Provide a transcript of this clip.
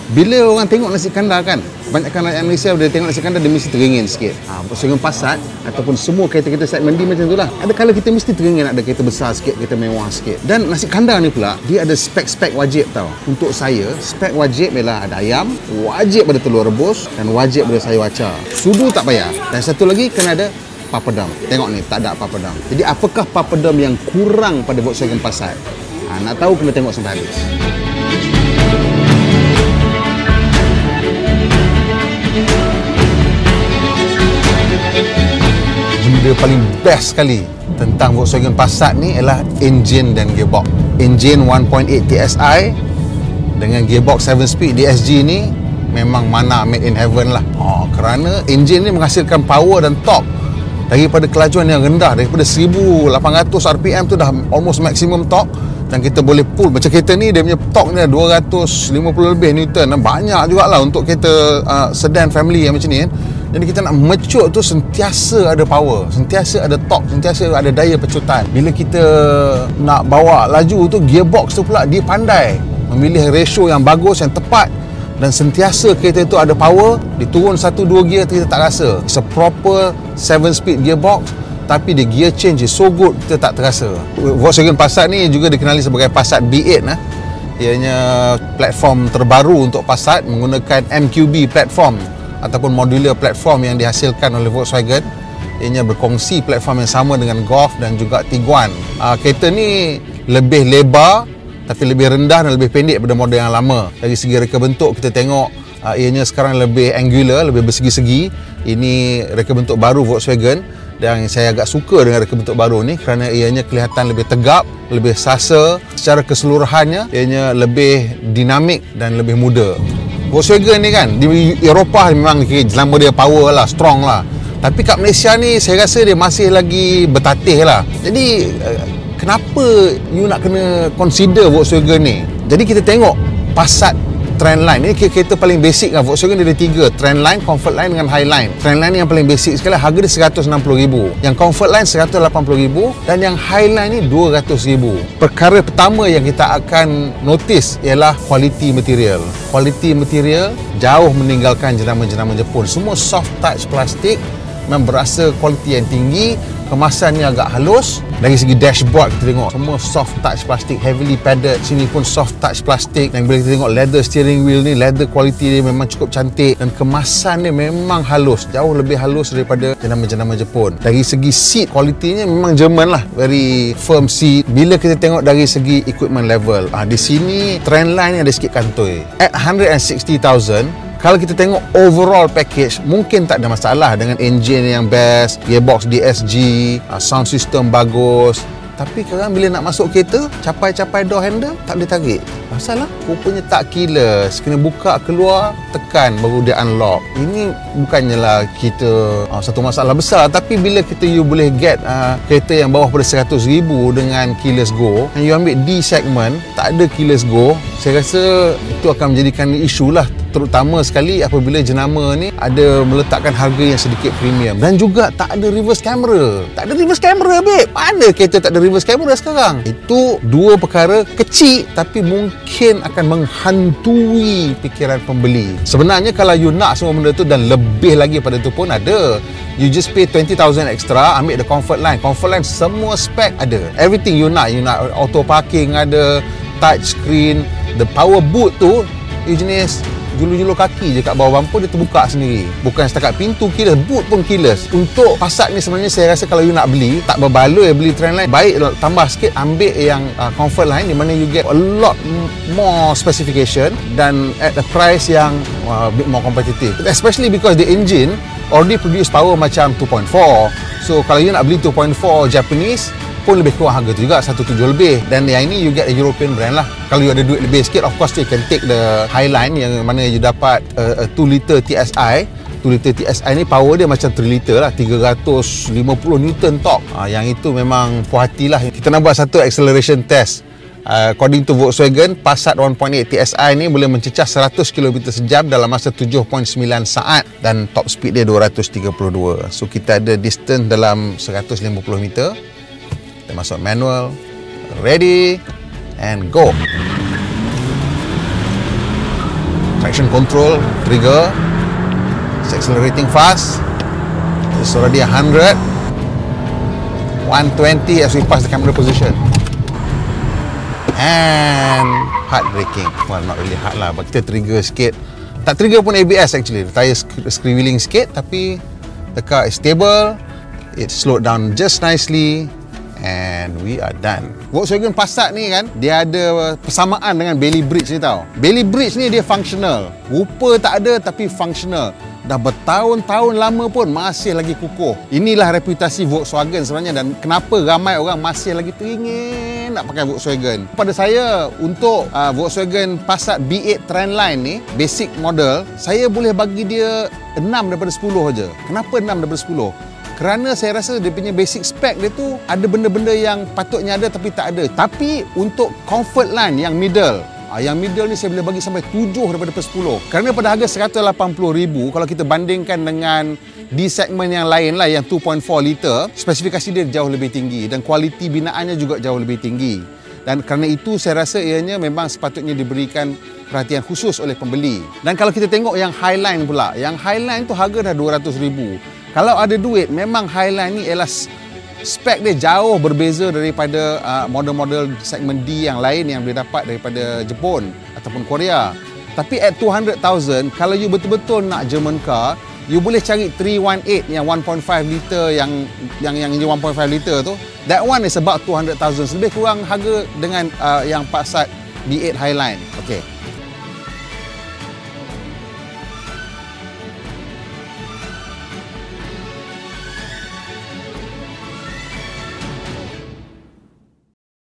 Bila orang tengok nasi kandar kan, banyakkan rakyat Malaysia dia tengok nasi kandar dia mesti teringin sikit. Volkswagen Passat ataupun semua kereta-kereta segmen D macam itulah. Ada kala kita mesti teringin ada kereta besar sikit, kereta mewah sikit. Dan nasi kandar ni pula dia ada spek-spek wajib tau. Untuk saya, spek wajib ialah ada ayam, wajib ada telur rebus dan wajib ada sayur acah. Sudu tak payah. Dan satu lagi kena ada papadam. Tengok ni, tak ada papadam. Jadi apakah papadam yang kurang pada Volkswagen Passat? Nak tahu kena tengok sampai habis. Benda paling best sekali tentang Volkswagen Passat ni ialah engine dan gearbox. Engine 1.8 TSI dengan gearbox 7 speed DSG ni memang mana made in heaven lah. Kerana engine ni menghasilkan power dan torque daripada kelajuan yang rendah, daripada 1800 RPM tu dah almost maximum torque, dan kita boleh pull. Macam kereta ni dia punya torque ni 250 lebih Newton. Banyak jugalah untuk kereta sedan family yang macam ni kan. Jadi kita nak mature tu sentiasa ada power, sentiasa ada torque, sentiasa ada daya pecutan. Bila kita nak bawa laju tu, gearbox tu pula dia pandai memilih ratio yang bagus, yang tepat, dan sentiasa kereta tu ada power. Diturun 1-2 gear kita tak rasa. It's a proper 7 speed gearbox, tapi the gear change is so good kita tak terasa. Volkswagen Passat ni juga dikenali sebagai Passat B8 lah. Ianya platform terbaru untuk Passat menggunakan MQB platform ataupun modular platform yang dihasilkan oleh Volkswagen. Ianya berkongsi platform yang sama dengan Golf dan juga Tiguan. Kereta ni lebih lebar tapi lebih rendah dan lebih pendek pada model yang lama. Dari segi reka bentuk kita tengok ianya sekarang lebih angular, lebih bersegi-segi. Ini reka bentuk baru Volkswagen dan saya agak suka dengan reka bentuk baru ni kerana ianya kelihatan lebih tegap, lebih sasa. Secara keseluruhannya ianya lebih dinamik dan lebih muda. Volkswagen ni kan di Eropah memang nama dia power lah, strong lah. Tapi kat Malaysia ni saya rasa dia masih lagi bertatih lah. Jadi kenapa you nak kena consider Volkswagen ni? Jadi kita tengok Passat Trendline ni kereta paling basic lah. Volkswagen dia ada 3, Trendline, Comfortline dengan Highline. Trendline ni yang paling basic sekali, harga dia RM160,000. Yang Comfortline RM180,000 dan yang Highline ni RM200,000. Perkara pertama yang kita akan notice ialah quality material. Quality material jauh meninggalkan jenama-jenama Jepun. Semua soft touch plastik, memang berasa kualiti yang tinggi. Kemasannya agak halus. Dari segi dashboard kita tengok semua soft touch plastik, heavily padded. Sini pun soft touch plastik. Dan bila kita tengok leather steering wheel ni, leather quality dia memang cukup cantik. Dan kemasan dia memang halus, jauh lebih halus daripada jenama-jenama Jepun. Dari segi seat, kualitinya memang Jerman lah, very firm seat. Bila kita tengok dari segi equipment level, di sini Trendline ni ada sikit kantoi. At 160,000, kalau kita tengok overall package, mungkin tak ada masalah dengan engine yang best, gearbox DSG, sound system bagus. Tapi sekarang bila nak masuk kereta, capai-capai door handle, tak boleh tarik. Masalah rupanya tak keyless. Kena buka keluar, tekan baru dia unlock. Ini bukannya lah kita satu masalah besar. Tapi bila you boleh get kereta yang bawah pada 100,000 dengan keyless go, dan you ambil D segment, tak ada keyless go, saya rasa itu akan menjadikan isu lah. Terutama sekali apabila jenama ni ada meletakkan harga yang sedikit premium. Dan juga tak ada reverse camera. Tak ada reverse camera, babe. Mana kereta tak ada reverse camera sekarang? Itu dua perkara kecil tapi mungkin akan menghantui fikiran pembeli. Sebenarnya kalau you nak semua benda tu dan lebih lagi pada tu pun ada. You just pay 20,000 extra, ambil the Comfortline. Comfortline semua spek ada. Everything you nak auto parking ada, touch screen, the power boot tu you jenis julur-julur kaki je kat bawah bumper, dia terbuka sendiri. Bukan setakat pintu keyless, boot pun keyless. Untuk Passat ni sebenarnya saya rasa kalau you nak beli, tak berbaloi beli Trendline, baik tambah sikit ambil yang Comfortline, di mana you get a lot more specification dan at a price yang a bit more competitive. Especially because the engine already produce power macam 2.4. So kalau you nak beli 2.4 Japanese pun lebih kurang harga tu juga 1.7 lebih. Dan yang ini you get a European brand lah. Kalau you ada duit lebih sikit, of course you can take the Highline yang mana you dapat 2 liter TSI. 2 liter TSI ni power dia macam 3 liter lah, 350 Newton torque. Yang itu memang puas hati lah. Kita nak buat satu acceleration test. According to Volkswagen, Passat 1.8 TSI ni boleh mencecah 100 km sejam dalam masa 7.9 saat dan top speed dia 232. So kita ada distance dalam 150 meter. Kita masuk manual, ready and go. traction control trigger. It's accelerating fast. It's already 100, 120 as we pass the camera position. And hard braking. Well, not really hard lah, but kita trigger sikit. Tak trigger pun ABS actually. The tire squealing sikit, tapi the car is stable. It slowed down just nicely. And we are done. Volkswagen Passat ni kan, dia ada persamaan dengan Bailey Bridge ni tau. Bailey Bridge ni dia functional. Rupa tak ada tapi functional. Dah bertahun-tahun lama pun masih lagi kukuh. Inilah reputasi Volkswagen sebenarnya, dan kenapa ramai orang masih lagi teringin nak pakai Volkswagen. Pada saya, untuk Volkswagen Passat B8 Trendline ni, basic model, saya boleh bagi dia 6 daripada 10 aja. Kenapa 6 daripada 10? Kerana saya rasa dia punya basic spec dia tu ada benda-benda yang patutnya ada tapi tak ada. Tapi untuk comfort line yang middle ni saya boleh bagi sampai 7 daripada 10. Kerana pada harga RM180,000, kalau kita bandingkan dengan di segmen yang lain lah, yang 2.4 liter, spesifikasi dia jauh lebih tinggi dan kualiti binaannya juga jauh lebih tinggi. Dan kerana itu saya rasa ianya memang sepatutnya diberikan perhatian khusus oleh pembeli. Dan kalau kita tengok yang Highline pula, yang Highline tu harga dah RM200,000. Kalau ada duit, memang Highline ni ialah spek dia jauh berbeza daripada model-model segmen D yang lain yang boleh dapat daripada Jepun ataupun Korea. Tapi at 200,000, kalau you betul-betul nak German car, you boleh cari 318 yang 1.5 liter yang 1.5 liter tu. That one is about 200,000, lebih kurang harga dengan yang Passat B8 Highline. Okay.